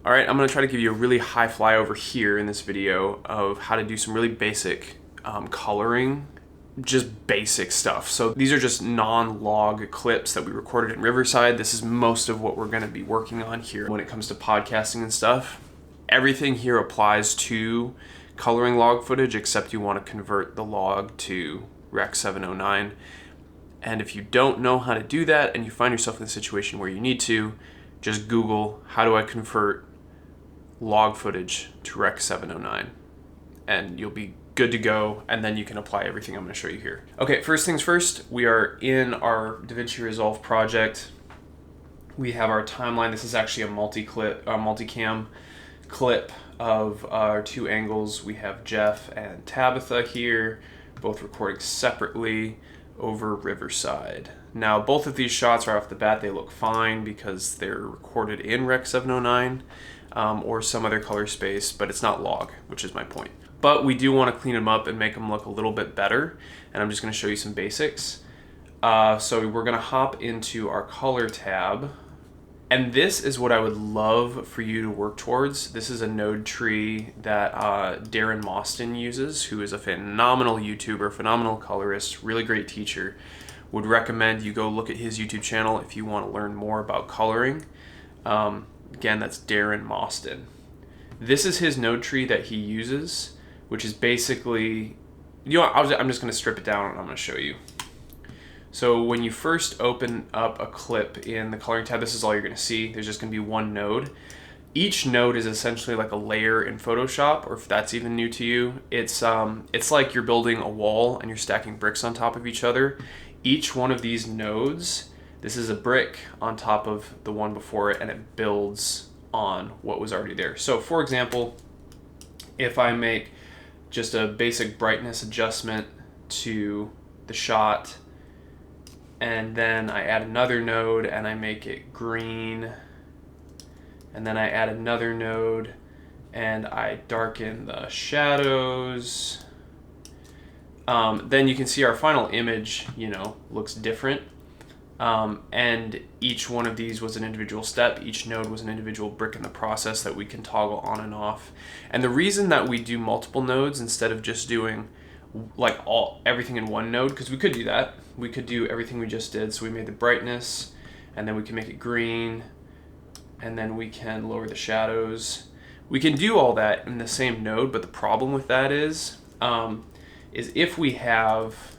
All right, I'm gonna try to give you a really high flyover here in this video of how to do some really basic coloring, just basic stuff. So these are just non-log clips that we recorded in Riverside. This is most of what we're gonna be working on here when it comes to podcasting and stuff. Everything here applies to coloring log footage, except you wanna convert the log to Rec. 709. And if you don't know how to do that and you find yourself in a situation where you need to, just Google, how do I convert log footage to Rec. 709? And you'll be good to go, and then you can apply everything I'm going to show you here. Okay, first things first, we are in our DaVinci Resolve project. We have our timeline. This is actually a multicam clip of our two angles. We have Jeff and Tabitha here, both recording separately over Riverside. Now, both of these shots right off the bat, they look fine because they're recorded in Rec. 709 or some other color space, but it's not log, which is my point. But we do want to clean them up and make them look a little bit better, and I'm just going to show you some basics. So we're going to hop into our color tab, and this is what I would love for you to work towards. This is a node tree that Darren Moston uses, who is a phenomenal YouTuber, phenomenal colorist, really great teacher. Would recommend you go look at his YouTube channel if you want to learn more about coloring. Again, that's Darren Moston. This is his node tree that he uses, which is basically, you know what, I'm just going to strip it down and I'm going to show you. So when you first open up a clip in the coloring tab, this is all you're going to see. There's just going to be one node. Each node is essentially like a layer in Photoshop, or if that's even new to you, it's like you're building a wall and you're stacking bricks on top of each other. Each one of these nodes, this is a brick on top of the one before it, and it builds on what was already there. So for example, if I make just a basic brightness adjustment to the shot, and then I add another node and I make it green, and then I add another node and I darken the shadows, then you can see our final image, looks different. And each one of these was an individual step. Each node was an individual brick in the process that we can toggle on and off. And the reason that we do multiple nodes instead of just doing like everything in one node, because we could do that. We could do everything we just did. So we made the brightness, and then we can make it green, and then we can lower the shadows. We can do all that in the same node, but the problem with that is if we have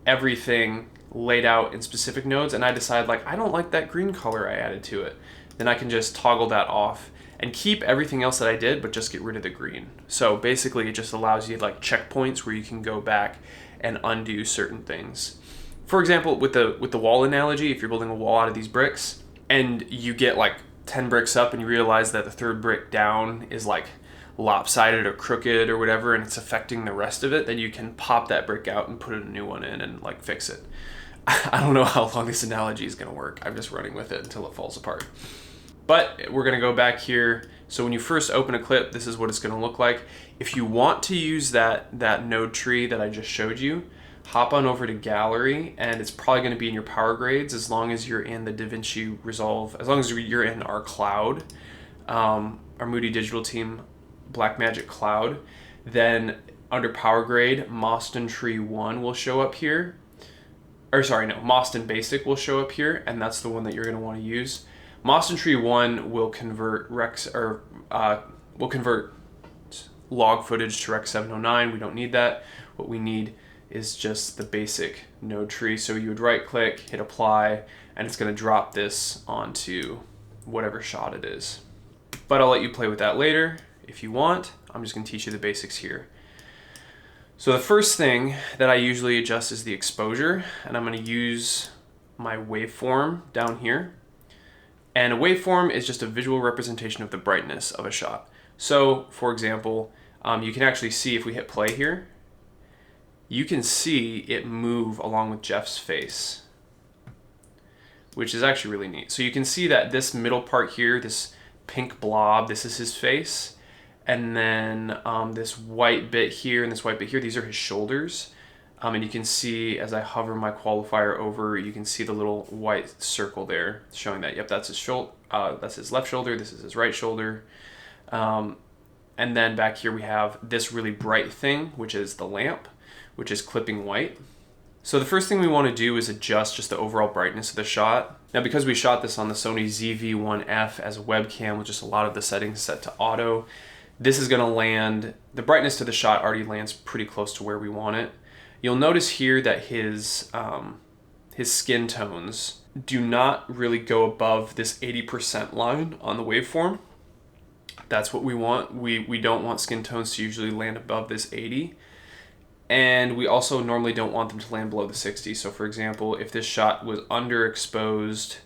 everything laid out in specific nodes and I decide like I don't like that green color I added to it, then I can just toggle that off and keep everything else that I did, but just get rid of the green. So basically it just allows you like checkpoints where you can go back and undo certain things. For example, with the wall analogy, if you're building a wall out of these bricks and you get like 10 bricks up and you realize that the third brick down is like lopsided or crooked or whatever, and it's affecting the rest of it, then you can pop that brick out and put a new one in and like fix it. I don't know how long this analogy is going to work. I'm just running with it until it falls apart. But we're going to go back here. So when you first open a clip, this is what it's going to look like. If you want to use that node tree that I just showed you, hop on over to Gallery, and it's probably going to be in your power grades as long as you're in the DaVinci Resolve, as long as you're in our cloud, our Moody Digital Team Blackmagic Cloud. Then under power grade, Moston Tree 1 will show up here. Or sorry, no, Moston Basic will show up here, and that's the one that you're going to want to use. Moston Tree 1 will convert log footage to Rec. 709. We don't need that. What we need is just the basic node tree. So you would right click, hit apply, and it's going to drop this onto whatever shot it is. But I'll let you play with that later if you want. I'm just going to teach you the basics here. So the first thing that I usually adjust is the exposure, and I'm going to use my waveform down here. And a waveform is just a visual representation of the brightness of a shot. So for example, you can actually see if we hit play here, you can see it move along with Jeff's face, which is actually really neat. So you can see that this middle part here, this pink blob, this is his face. And then this white bit here and this white bit here, these are his shoulders. And you can see as I hover my qualifier over, you can see the little white circle there showing that, yep, that's his left shoulder, this is his right shoulder. And then back here we have this really bright thing, which is the lamp, which is clipping white. So the first thing we want to do is adjust just the overall brightness of the shot. Now, because we shot this on the Sony ZV-1F as a webcam with just a lot of the settings set to auto, this is going to land, the brightness to the shot already lands pretty close to where we want it. You'll notice here that his skin tones do not really go above this 80% line on the waveform. That's what we want. We don't want skin tones to usually land above this 80. And we also normally don't want them to land below the 60. So for example, if this shot was underexposed,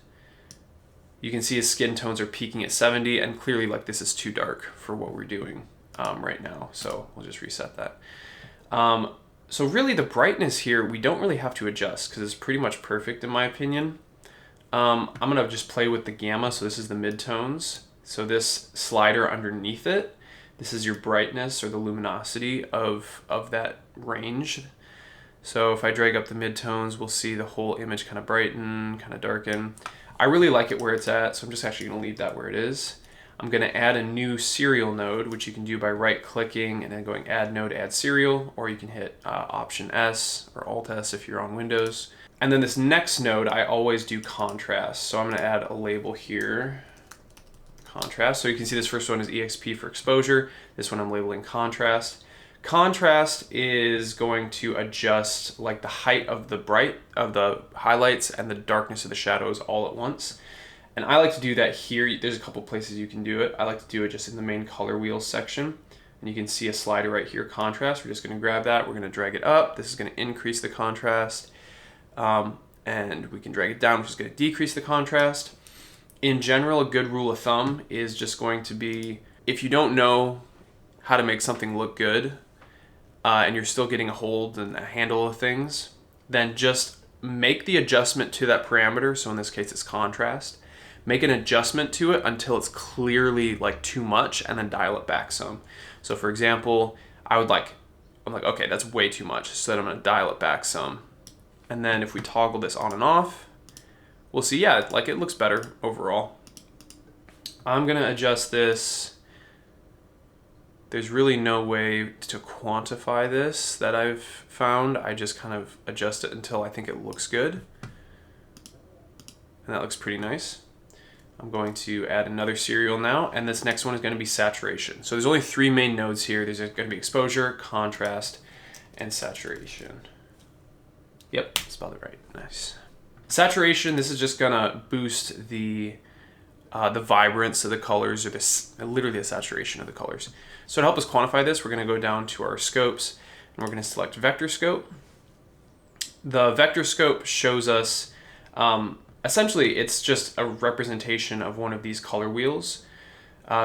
you can see his skin tones are peaking at 70, and clearly like this is too dark for what we're doing right now. So we'll just reset that. So really the brightness here, we don't really have to adjust because it's pretty much perfect in my opinion. I'm gonna just play with the gamma. So this is the midtones. So this slider underneath it, this is your brightness or the luminosity of that range. So if I drag up the midtones, we'll see the whole image kind of brighten, kind of darken. I really like it where it's at, so I'm just actually gonna leave that where it is. I'm gonna add a new serial node, which you can do by right-clicking and then going add node, add serial, or you can hit Option S or Alt S if you're on Windows. And then this next node, I always do contrast. So I'm gonna add a label here. Contrast. So you can see this first one is EXP for exposure. This one I'm labeling contrast. Contrast is going to adjust like the height of the highlights and the darkness of the shadows all at once. And I like to do that here. There's a couple places you can do it. I like to do it just in the main color wheels section. And you can see a slider right here, contrast. We're just gonna grab that. We're gonna drag it up. This is gonna increase the contrast. And we can drag it down, which is gonna decrease the contrast. In general, a good rule of thumb is just going to be, if you don't know how to make something look good, and you're still getting a hold and a handle of things, then just make the adjustment to that parameter. So in this case, it's contrast. Make an adjustment to it until it's clearly like too much, and then dial it back some. So for example, I'm like, okay, that's way too much. So then I'm gonna dial it back some. And then if we toggle this on and off, we'll see, yeah, like it looks better overall. I'm gonna adjust this. There's really no way to quantify this that I've found. I just kind of adjust it until I think it looks good. And that looks pretty nice. I'm going to add another serial now, and this next one is gonna be saturation. So there's only 3 main nodes here. There's gonna be exposure, contrast, and saturation. Yep, spelled it right, nice. Saturation, this is just gonna boost the vibrance of the colors, or literally the saturation of the colors. So to help us quantify this, we're gonna go down to our scopes, and we're gonna select vector scope. The vector scope shows us, essentially it's just a representation of one of these color wheels.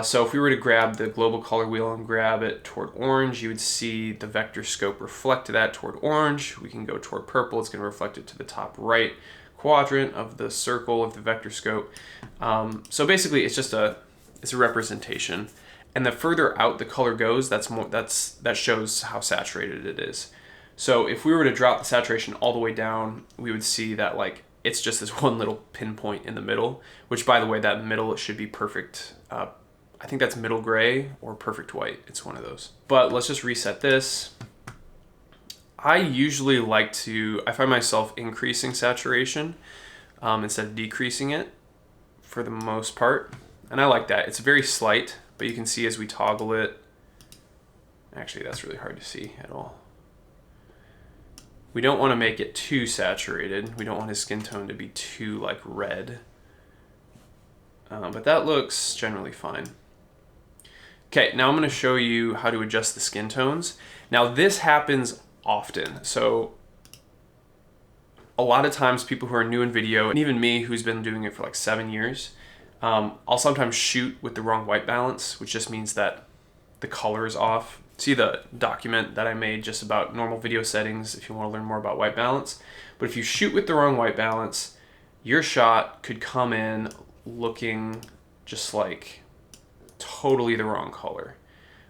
So if we were to grab the global color wheel and grab it toward orange, you would see the vector scope reflect that toward orange. We can go toward purple, it's gonna reflect it to the top right quadrant of the circle of the vector scope. So basically it's just it's a representation. And the further out the color goes, that shows how saturated it is. So if we were to drop the saturation all the way down, we would see that like it's just this one little pinpoint in the middle, which by the way, that middle, it should be perfect. I think that's middle gray or perfect white. It's one of those. But let's just reset this. I usually I find myself increasing saturation instead of decreasing it for the most part. And I like that. It's very slight, but you can see as we toggle it, actually that's really hard to see at all. We don't want to make it too saturated. We don't want his skin tone to be too like red. But that looks generally fine. Okay, now I'm going to show you how to adjust the skin tones. Now this happens often. So a lot of times people who are new in video, and even me who's been doing it for like 7 years, I'll sometimes shoot with the wrong white balance, which just means that the color is off. See the document that I made just about normal video settings if you want to learn more about white balance. But if you shoot with the wrong white balance, your shot could come in looking just like totally the wrong color.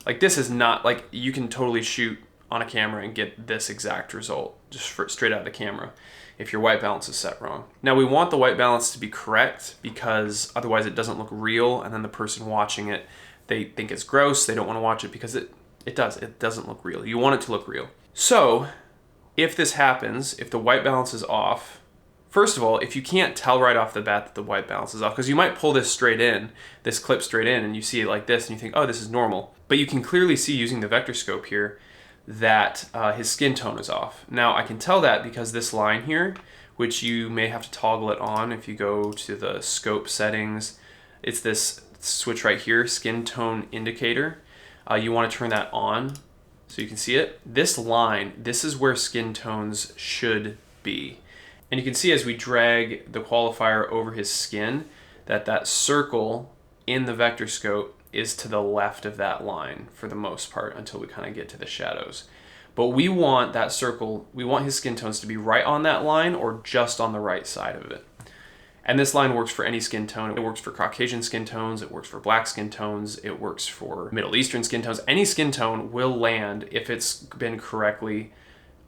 Like this is not, like you can totally shoot on a camera and get this exact result just straight out of the camera if your white balance is set wrong. Now we want the white balance to be correct because otherwise it doesn't look real, and then the person watching it, they think it's gross, they don't want to watch it because it doesn't look real. You want it to look real. So if this happens, if the white balance is off, first of all, if you can't tell right off the bat that the white balance is off, because you might pull this clip straight in, and you see it like this and you think, oh, this is normal. But you can clearly see using the vector scope here that his skin tone is off. Now I can tell that because this line here, which you may have to toggle it on if you go to the scope settings, it's this switch right here, skin tone indicator. You want to turn that on so you can see it. This line, this is where skin tones should be. And you can see as we drag the qualifier over his skin that circle in the vector scope is to the left of that line for the most part until we kind of get to the shadows. But we want that circle, we want his skin tones to be right on that line or just on the right side of it. And this line works for any skin tone. It works for Caucasian skin tones, it works for black skin tones, it works for Middle Eastern skin tones. Any skin tone will land if it's been correctly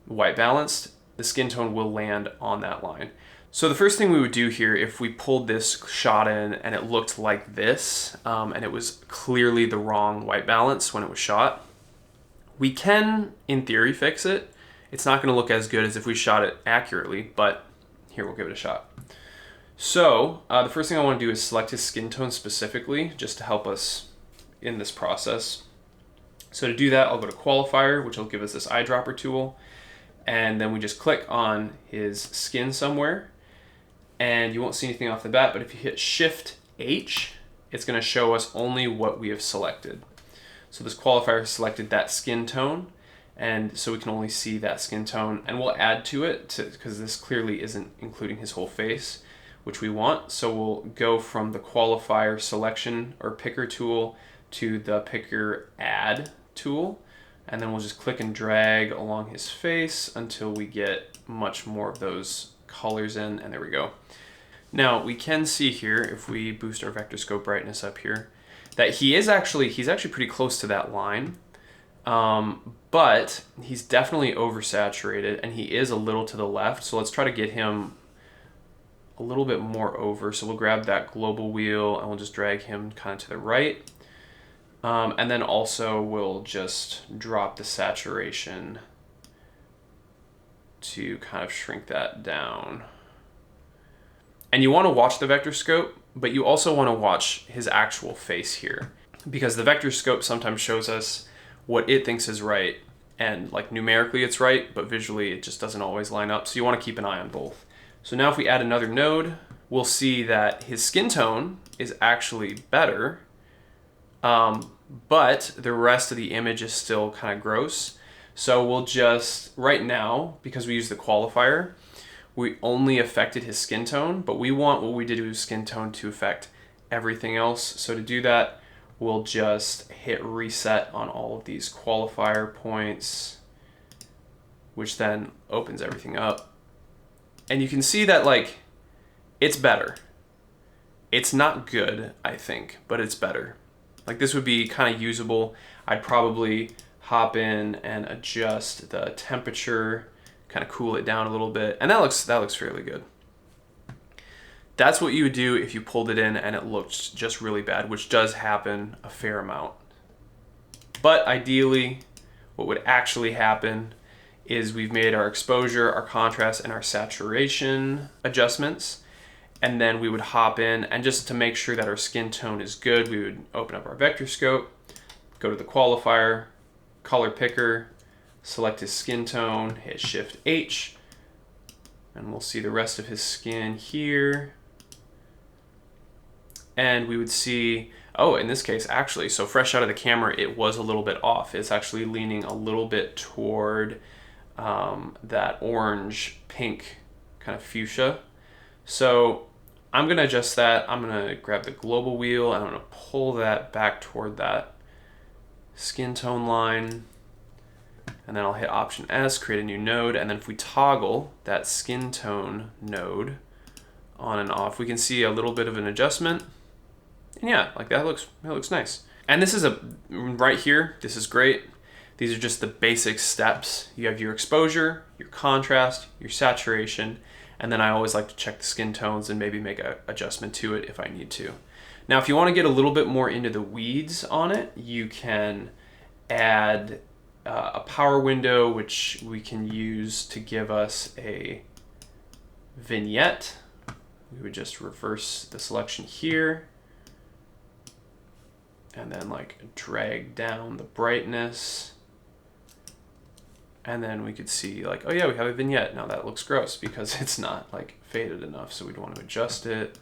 white balanced. The skin tone will land on that line. So the first thing we would do here, if we pulled this shot in and it looked like this, and it was clearly the wrong white balance when it was shot, we can, in theory, fix it. It's not gonna look as good as if we shot it accurately, but here, we'll give it a shot. So the first thing I wanna do is select his skin tone specifically, just to help us in this process. So to do that, I'll go to qualifier, which will give us this eyedropper tool. And then we just click on his skin somewhere, and you won't see anything off the bat, but if you hit Shift H, it's gonna show us only what we have selected. So this qualifier selected that skin tone, and so we can only see that skin tone, and we'll add to it because this clearly isn't including his whole face, which we want. So we'll go from the qualifier selection or picker tool to the picker add tool. And then we'll just click and drag along his face until we get much more of those colors in, and there we go. Now we can see here, if we boost our vector scope brightness up here, that he's actually pretty close to that line, but he's definitely oversaturated and he is a little to the left. So let's try to get him a little bit more over. So we'll grab that global wheel and we'll just drag him kind of to the right. And then also we'll just drop the saturation to kind of shrink that down. And you want to watch the vector scope, but you also want to watch his actual face here, because the vector scope sometimes shows us what it thinks is right, and like numerically it's right, but visually it just doesn't always line up. So you want to keep an eye on both. So now if we add another node, we'll see that his skin tone is actually better, but the rest of the image is still kind of gross. So we'll just, right now, because we use the qualifier, we only affected his skin tone, but we want what we did to his skin tone to affect everything else. So to do that, we'll just hit reset on all of these qualifier points, which then opens everything up. And you can see that, like, it's better. It's not good, I think, but it's better. Like, this would be kind of usable. I'd probably hop in and adjust the temperature, kind of cool it down a little bit, and that looks fairly good. That's what you would do if you pulled it in and it looked just really bad, which does happen a fair amount. But ideally, what would actually happen is we've made our exposure, our contrast, and our saturation adjustments, and then we would hop in, and just to make sure that our skin tone is good, we would open up our vector scope, go to the qualifier, color picker, select his skin tone, hit Shift H, and we'll see the rest of his skin here. And we would see, oh, in this case, actually, so fresh out of the camera, it was a little bit off. It's actually leaning a little bit toward that orange pink kind of fuchsia. So I'm gonna adjust that. I'm gonna grab the global wheel and I'm gonna pull that back toward that skin tone line. And then I'll hit Option S, create a new node. And then if we toggle that skin tone node on and off, we can see a little bit of an adjustment. And yeah, like that looks nice. And this is right here, this is great. These are just the basic steps. You have your exposure, your contrast, your saturation, and then I always like to check the skin tones and maybe make an adjustment to it if I need to. Now, if you want to get a little bit more into the weeds on it, you can add a power window, which we can use to give us a vignette. We would just reverse the selection here and then like drag down the brightness. And then we could see like, oh yeah, we have a vignette. Now that looks gross because it's not like faded enough. So we'd want to adjust it.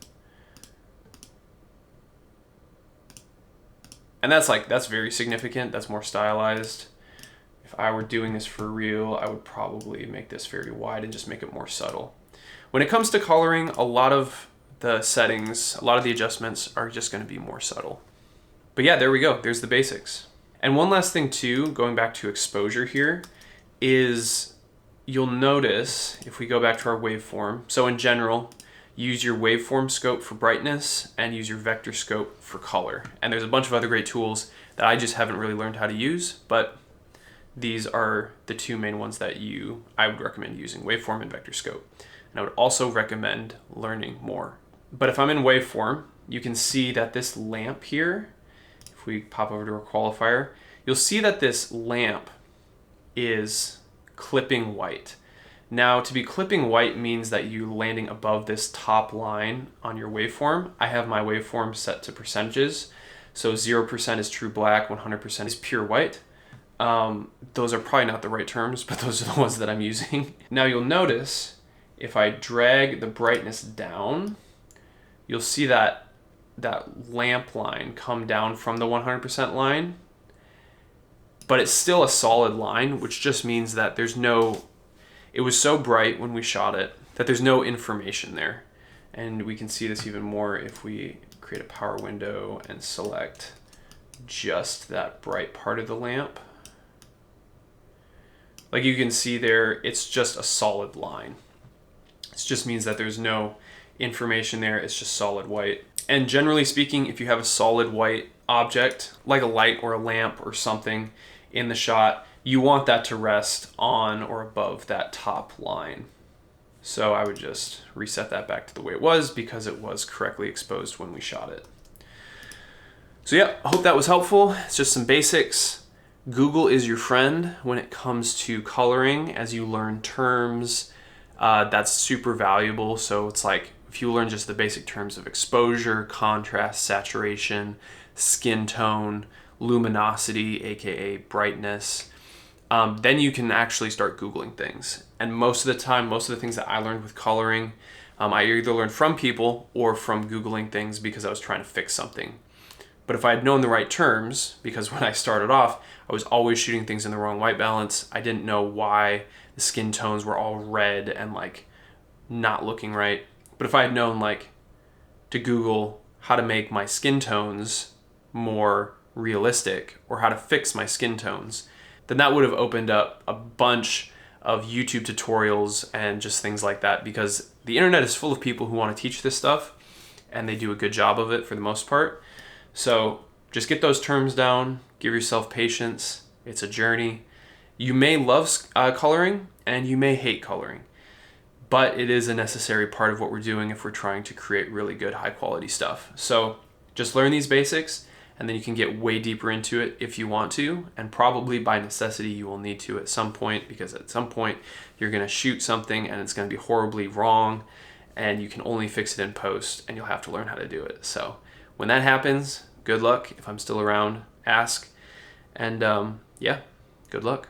And that's very significant. That's more stylized. If I were doing this for real, I would probably make this very wide and just make it more subtle. When it comes to coloring, a lot of the settings, a lot of the adjustments are just going to be more subtle. But yeah, there we go. There's the basics. And one last thing too, going back to exposure here, is you'll notice if we go back to our waveform. So in general, use your waveform scope for brightness and use your vector scope for color. And there's a bunch of other great tools that I just haven't really learned how to use, but these are the two main ones that I would recommend using, waveform and vector scope. And I would also recommend learning more. But if I'm in waveform, you can see that this lamp here, if we pop over to our qualifier, you'll see that this lamp is clipping white. Now, to be clipping white means that you're landing above this top line on your waveform. I have my waveform set to percentages. So 0% is true black, 100% is pure white. Those are probably not the right terms, but those are the ones that I'm using. Now you'll notice if I drag the brightness down, you'll see that lamp line come down from the 100% line, but it's still a solid line, which just means that it was so bright when we shot it that there's no information there. And we can see this even more if we create a power window and select just that bright part of the lamp. Like you can see there, it's just a solid line. It just means that there's no information there, it's just solid white. And generally speaking, if you have a solid white object, like a light or a lamp or something in the shot, you want that to rest on or above that top line. So I would just reset that back to the way it was because it was correctly exposed when we shot it. So yeah, I hope that was helpful. It's just some basics. Google is your friend when it comes to coloring as you learn terms. That's super valuable. So it's like if you learn just the basic terms of exposure, contrast, saturation, skin tone, luminosity, aka brightness, then you can actually start Googling things. And most of the time, most of the things that I learned with coloring, I either learned from people or from Googling things because I was trying to fix something. But if I had known the right terms, because when I started off, I was always shooting things in the wrong white balance. I didn't know why the skin tones were all red and like not looking right. But if I had known like to Google how to make my skin tones more realistic or how to fix my skin tones, then that would have opened up a bunch of YouTube tutorials and just things like that, because the internet is full of people who want to teach this stuff and they do a good job of it for the most part. So just get those terms down, give yourself patience. It's a journey. You may love coloring and you may hate coloring, but it is a necessary part of what we're doing if we're trying to create really good high quality stuff. So just learn these basics and then you can get way deeper into it if you want to, and probably by necessity you will need to at some point, because at some point you're going to shoot something and it's going to be horribly wrong and you can only fix it in post and you'll have to learn how to do it. So when that happens, good luck. If I'm still around, ask. And yeah, good luck.